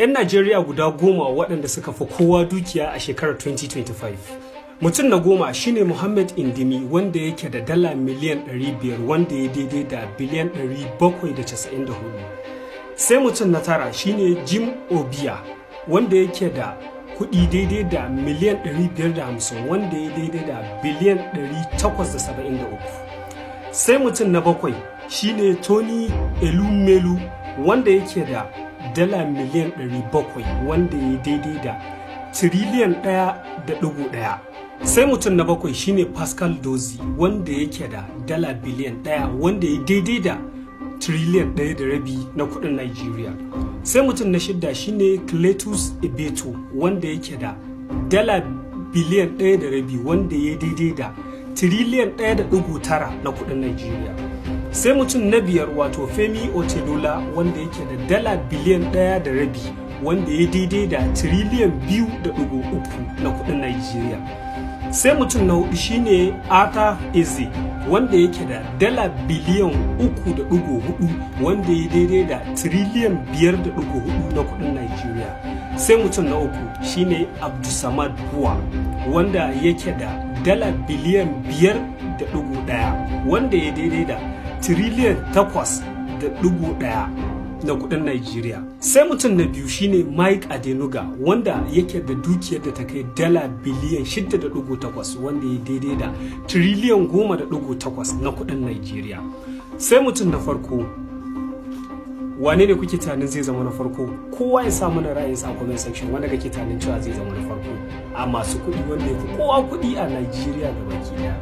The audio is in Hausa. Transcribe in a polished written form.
'Yan Najeriya guda 10 waɗanda suka fi kowa dukiya a shekarar 2025. Mutum na 10 shine Muhammad Indimi, wanda yake da dala miliyan 500, wanda ya daidai da biliyan 794. Sai mutum na 9 shine Jim Obia, wanda yake da kuɗi daidai da miliyan 550, wanda ya daidai da biliyan 873. Sai mutum na 7 shine Tony Elumelu, wanda yake da dala miliyan 700, wanda ya daidai da tiriliyan 1.1. Sai mutum na 7 shine Pascal Dozie, wanda yake da dala biliyan 1, wanda ya daidai da tiriliyan 1.5 na kudin Nijeriya. Sai mutum na 6 shine Cletus Ebeto, wanda yake da dala biliyan 1.5, wanda ya daidai da tiriliyan 1.9 na kudin Nijeriya. Sai mutum na 5 wato Femi Otedola, wanda yake da dala biliyan 1.5, wanda ya daidai da tiriliyan 2.3 na kudin Nijeriya. Sai mutum na 4 shine Arthur Eze, wanda yake da dala biliyan 3.4, wanda ya daidai da tiriliyan 5.4 na kudin Nijeriya. Sai mutum na 3 shine Abdulsamad Buwa, wanda yake da dala biliyan 5.1, wanda ya daidai da tiriliyan 8.1 na kudin Nijeriya. Sai mutum na 2 shine Mike Adenuga, wanda yake da dukiyar da ta kai dala biliyan 6.8, wanda ya daidai da tiriliyan 10.8 na kudin Nijeriya. Sai mutum na farko, wane ne kuke tunanin zai zama na farko? Kowa ya sa mana ra'ayinsa a comment section, wanda kake tunanin cewa zai zama na farko a masu kuɗi, wanda ya fi kowa kuɗi a Nijeriya gabaki daya.